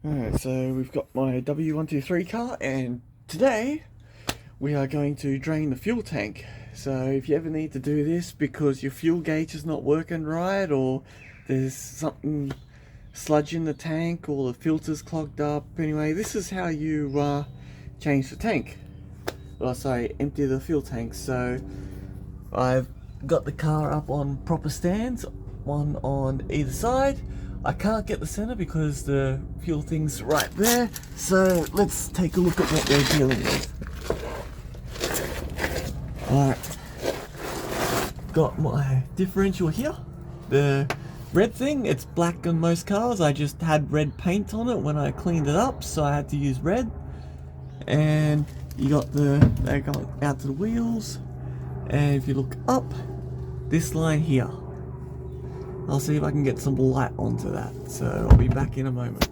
Alright, so we've got my W123 car, and today we are going to drain the fuel tank. So if you ever need to do this because your fuel gauge is not working right, or there's something sludge in the tank, or the filter's clogged up, anyway, this is how you change the tank. Well, sorry, empty the fuel tank. So I've got the car up on proper stands, one on either side. I can't get the center because the fuel thing's right there. So let's take a look at what we're dealing with. Alright, got my differential here. The red thing, it's black on most cars. I just had red paint on it when I cleaned it up, so I had to use red. And you got they're going out to the wheels. And if you look up, this line here, I'll see if I can get some light onto that, so I'll be back in a moment.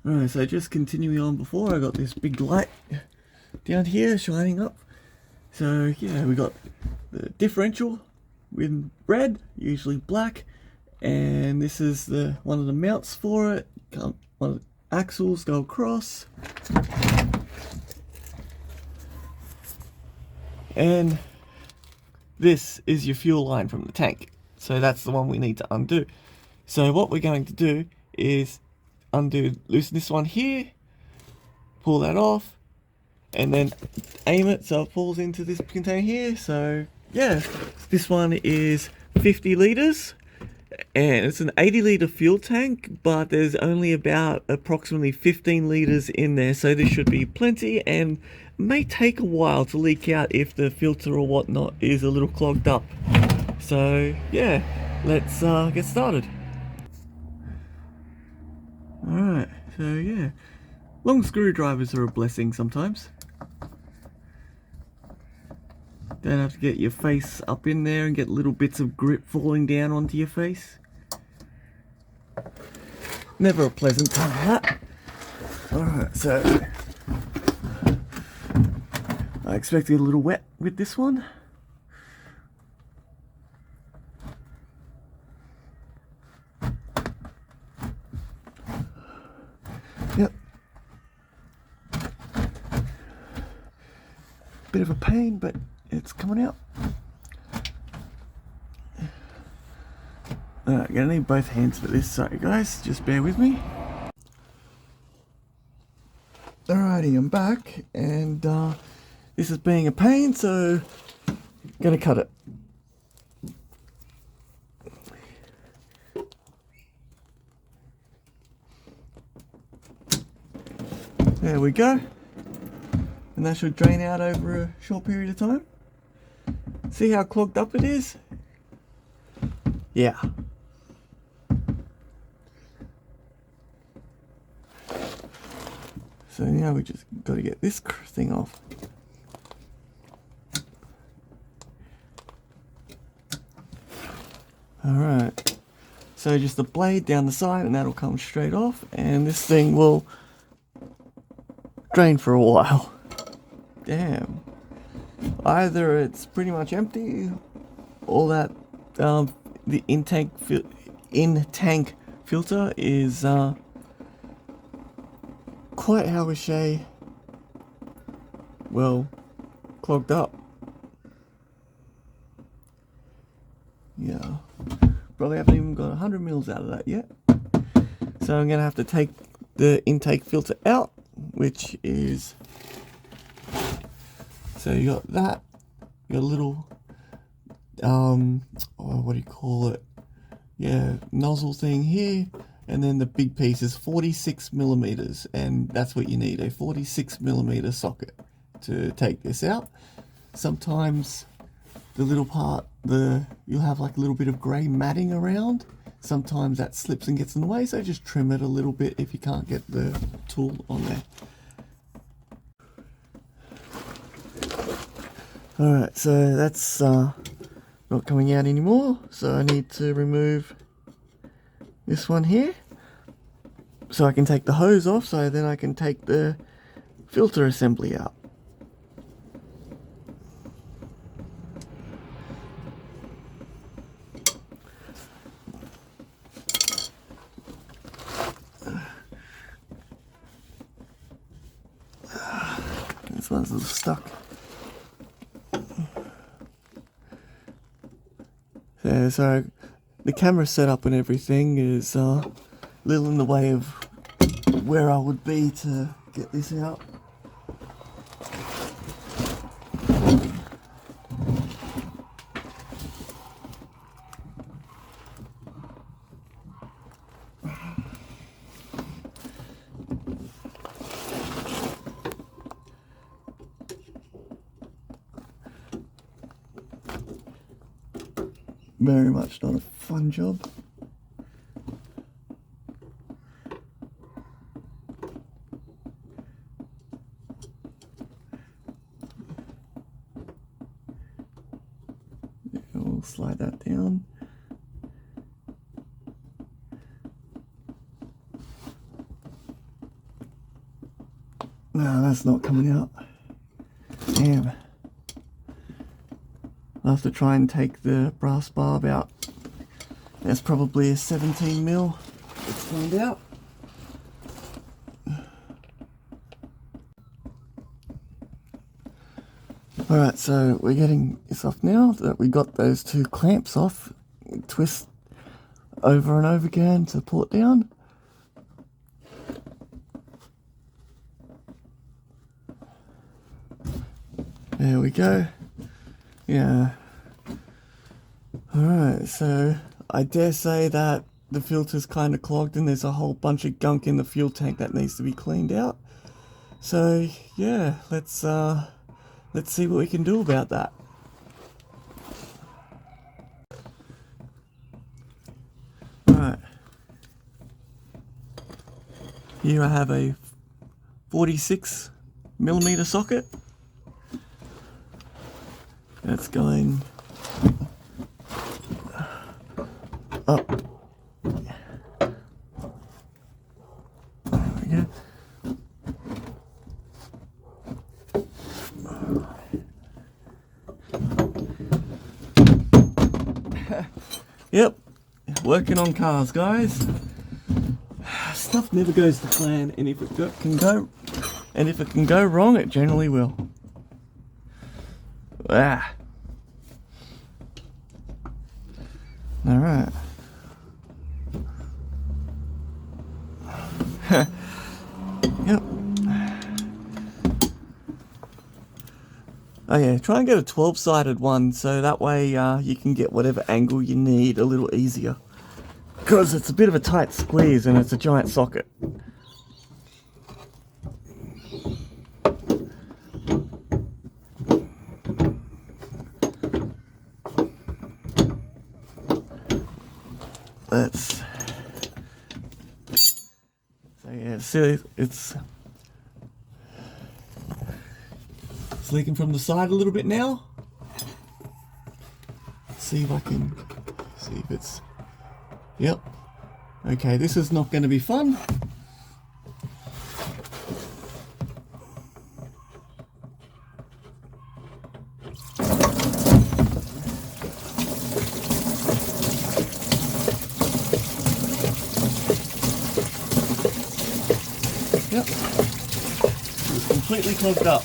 Alright, so just continuing on before, I got this big light down here shining up. So yeah, we got the differential with red, usually black, and this is one of the mounts for it. One of the axles go across. And this is your fuel line from the tank. So that's the one we need to undo. So what we're going to do is loosen this one here, pull that off, and then aim it so it falls into this container here. So yeah, this one is 50 litres. And it's an 80-litre fuel tank, but there's only about approximately 15 litres in there, so this should be plenty, and may take a while to leak out if the filter or whatnot is a little clogged up. So yeah, let's get started. Alright, so yeah, long screwdrivers are a blessing sometimes. Don't have to get your face up in there and get little bits of grip falling down onto your face. Never a pleasant time, that. Alright, so I expect to get a little wet with this one. Yep. Bit of a pain, but it's coming out. Alright, gonna need both hands for this, sorry guys, just bear with me. Alrighty, I'm back, and this is being a pain, so gonna cut it. There we go. And that should drain out over a short period of time. See how clogged up it is? Yeah. So now we just got to get this thing off. Alright. So just the blade down the side and that'll come straight off, and this thing will drain for a while. Damn. Either it's pretty much empty, or that the in-tank filter is quite how we say, well, clogged up. Yeah, probably haven't even got 100 mils out of that yet. So I'm gonna have to take the intake filter out, which is, so you got that, you got a little what do you call it, yeah, nozzle thing here, and then the big piece is 46 millimeters, and that's what you need, a 46 millimeter socket to take this out. Sometimes the little part, you'll have like a little bit of grey matting around. Sometimes that slips and gets in the way, so just trim it a little bit if you can't get the tool on there. Alright, so that's not coming out anymore, so I need to remove this one here so I can take the hose off, so then I can take the filter assembly out. this one's a little stuck. Yeah, so the camera setup and everything is a little in the way of where I would be to get this out. Very much not a fun job. Yeah, we'll slide that down. No, that's not coming out. Damn. I'll have to try and take the brass barb out. That's probably a 17 mil. Let's find out. Alright, so we're getting this off now that we got those two clamps off. Twist over and over again to pull it down. There we go. Yeah. Alright, so I dare say that the filter's kind of clogged and there's a whole bunch of gunk in the fuel tank that needs to be cleaned out. So yeah, let's see what we can do about that. Alright. Here I have a 46mm socket. That's going up. There we go. Yep, working on cars, guys. Stuff never goes to plan, and if it can go wrong, it generally will. Ah. All right. Yep. Oh yeah, try and get a 12-sided one so that way you can get whatever angle you need a little easier. Because it's a bit of a tight squeeze and it's a giant socket. So yeah, see, it's leaking from the side a little bit now. Let's see if I can see if it's, yep. Okay, this is not going to be fun. Yep, it's completely clogged up.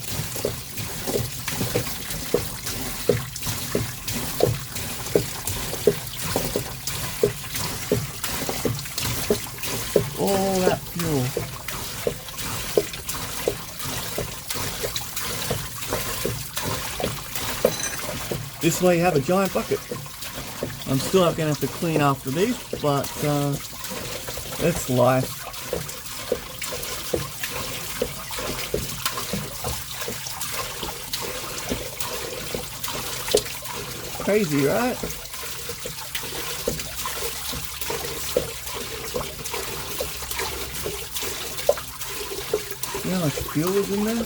All that fuel. This way you have a giant bucket. I'm still going to have to clean after these, but it's life. Crazy, right? You know how much fuel is in there?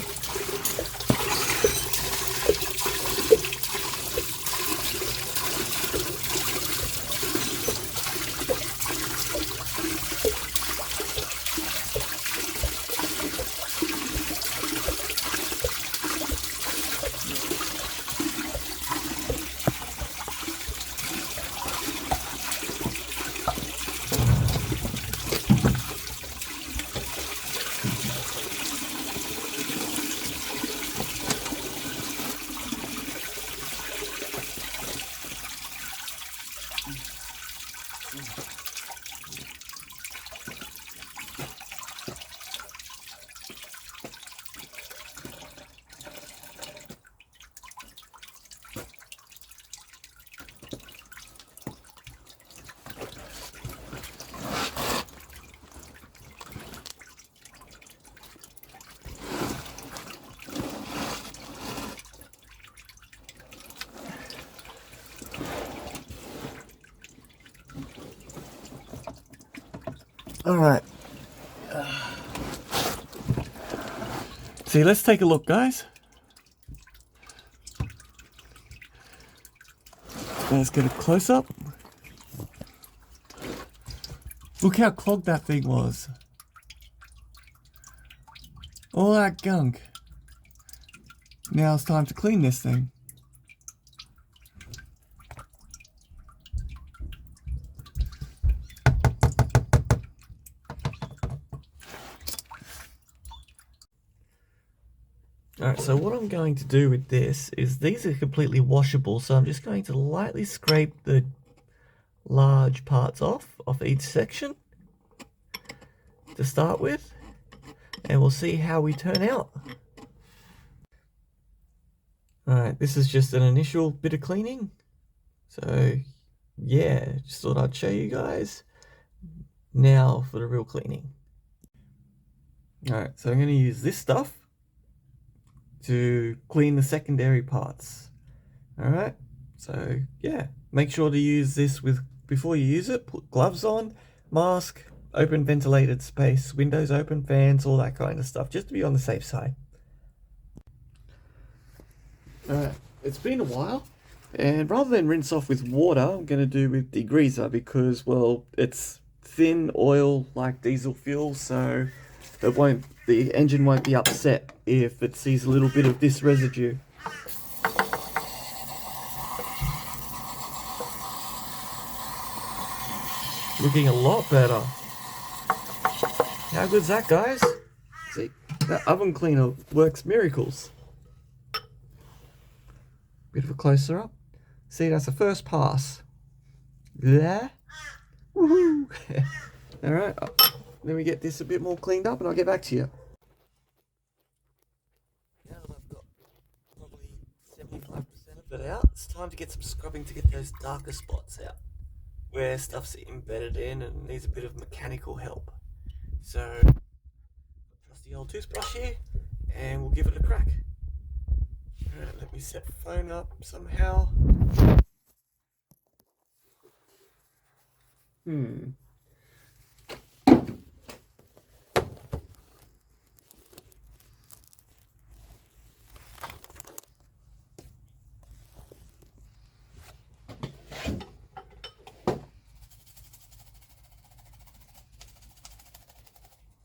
Alright. See, let's take a look, guys. Let's get a close-up. Look how clogged that thing was. All that gunk. Now it's time to clean this thing. Alright, so what I'm going to do with this is these are completely washable, so I'm just going to lightly scrape the large parts off each section to start with, and we'll see how we turn out. Alright, this is just an initial bit of cleaning, so yeah, just thought I'd show you guys. Now for the real cleaning. Alright, so I'm going to use this stuff to clean the secondary parts. Alright, so yeah, make sure to use this before you use it. Put gloves on, mask, open ventilated space, windows open, fans, all that kind of stuff, just to be on the safe side. Alright, it's been a while, and rather than rinse off with water, I'm going to do with degreaser because, well, it's thin oil like diesel fuel, so the engine won't be upset if it sees a little bit of this residue. Looking a lot better. How good's that, guys? See, that oven cleaner works miracles. Bit of a closer up. See, that's the first pass. Yeah. Woohoo! Alright, let me get this a bit more cleaned up and I'll get back to you. Now that I've got probably 75% of it out, it's time to get some scrubbing to get those darker spots out, where stuff's embedded in and needs a bit of mechanical help. So, trusty old toothbrush here, and we'll give it a crack. Alright, let me set the phone up somehow.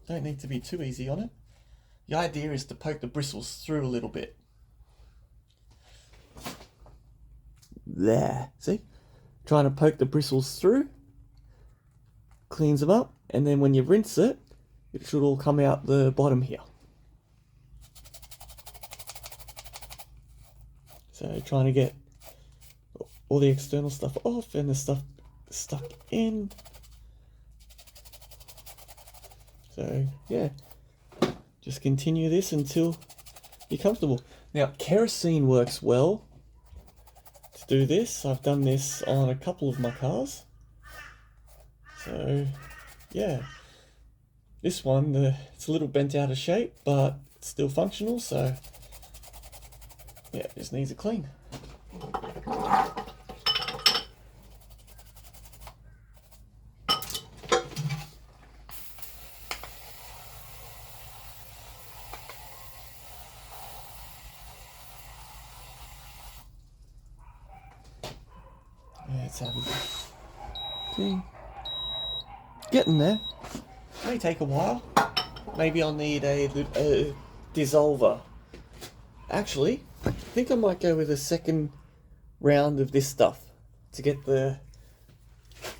Don't need to be too easy on it. The idea is to poke the bristles through a little bit. There, see? Trying to poke the bristles through, cleans them up, and then when you rinse it, it should all come out the bottom here. So trying to get all the external stuff off and the stuff stuck in. So yeah, just continue this until you're comfortable. Now kerosene works well to do this. I've done this on a couple of my cars. So yeah, this one, it's a little bent out of shape, but it's still functional, so yeah, it just needs a clean. Let's have a clean. Getting there. May take a while. Maybe I'll need a dissolver. Actually, I think I might go with a second round of this stuff to get the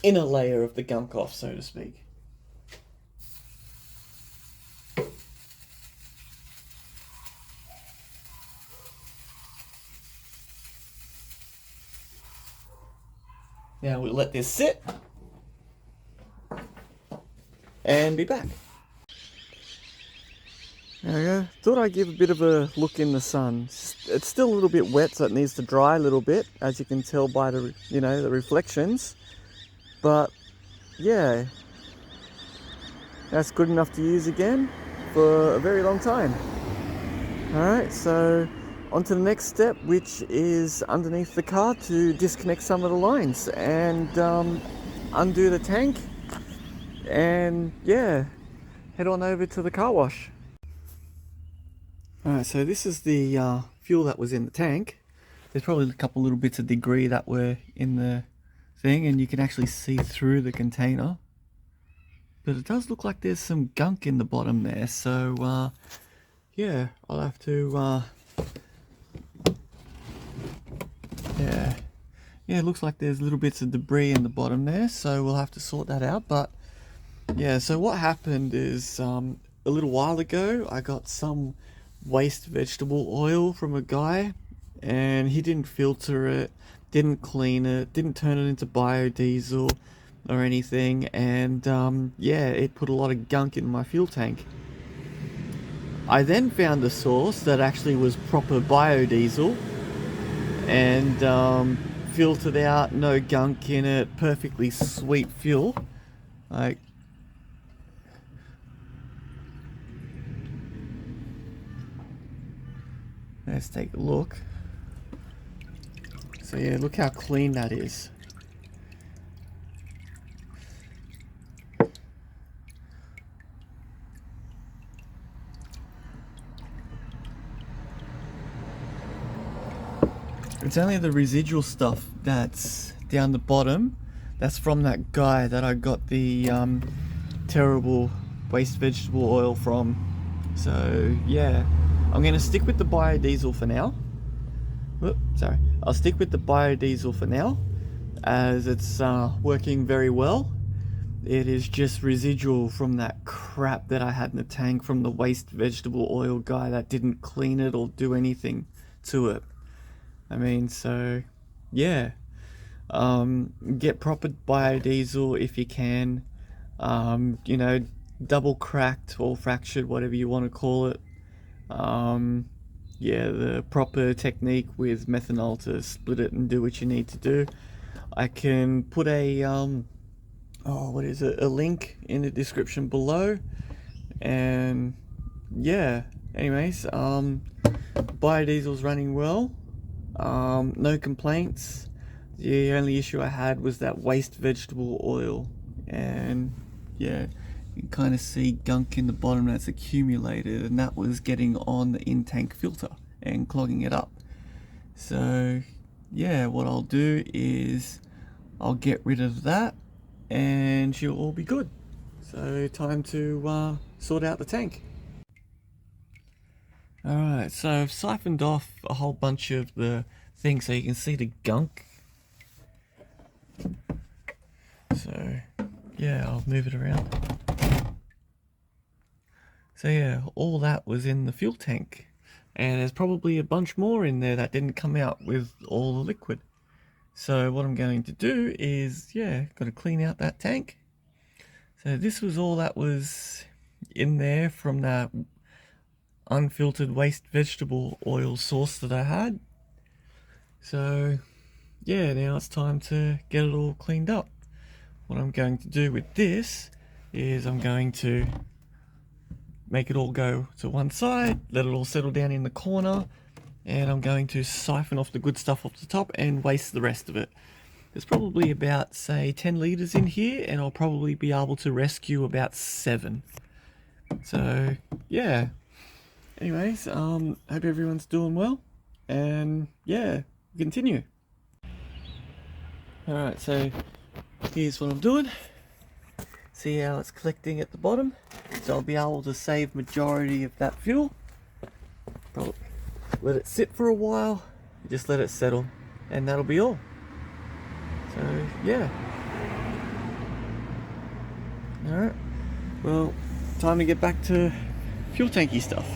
inner layer of the gunk off, so to speak. Now we'll let this sit and be back. There we go. Thought I'd give a bit of a look in the sun. It's still a little bit wet, so it needs to dry a little bit, as you can tell by the, the reflections. But yeah, that's good enough to use again for a very long time. All right, so on to the next step, which is underneath the car to disconnect some of the lines and undo the tank and yeah, head on over to the car wash. Alright, so this is the fuel that was in the tank. There's probably a couple little bits of debris that were in the thing, and you can actually see through the container. But it does look like there's some gunk in the bottom there, so yeah, I'll have to yeah, it looks like there's little bits of debris in the bottom there, so we'll have to sort that out. But yeah, so what happened is a little while ago I got some waste vegetable oil from a guy, and he didn't filter it, didn't clean it, didn't turn it into biodiesel or anything, and yeah, it put a lot of gunk in my fuel tank. I then found a source that actually was proper biodiesel, and filtered out, no gunk in it, perfectly sweet fuel. Like, let's take a look. So yeah, look how clean that is. It's only the residual stuff that's down the bottom. That's from that guy that I got the terrible waste vegetable oil from. So yeah, I'm going to stick with the biodiesel for now. Whoop, sorry. I'll stick with the biodiesel for now, as it's working very well. It is just residual from that crap that I had in the tank from the waste vegetable oil guy that didn't clean it or do anything to it. I mean, so yeah, get proper biodiesel if you can. You know, double cracked or fractured, whatever you want to call it. Yeah, the proper technique with methanol to split it and do what you need to do. I can put a what is it, a link in the description below. And yeah, anyways, biodiesel's running well. No complaints. The only issue I had was that waste vegetable oil, and yeah, you can kind of see gunk in the bottom that's accumulated, and that was getting on the in-tank filter and clogging it up. So yeah, what I'll do is I'll get rid of that and she'll all be good. So time to sort out the tank. Alright, so I've siphoned off a whole bunch of the things so you can see the gunk. So yeah, I'll move it around. So yeah, all that was in the fuel tank, and there's probably a bunch more in there that didn't come out with all the liquid. So what I'm going to do is, yeah, got to clean out that tank. So this was all that was in there from that unfiltered waste vegetable oil source that I had. So yeah, now it's time to get it all cleaned up. What I'm going to do with this is I'm going to make it all go to one side, let it all settle down in the corner, and I'm going to siphon off the good stuff off the top and waste the rest of it. There's probably about, say, 10 litres in here, and I'll probably be able to rescue about 7. So yeah, anyways, hope everyone's doing well, and yeah, continue. Alright, so here's what I'm doing. See how it's collecting at the bottom? So I'll be able to save majority of that fuel. Probably let it sit for a while, just let it settle, and that'll be all. So yeah. Alright, well, time to get back to fuel tanky stuff.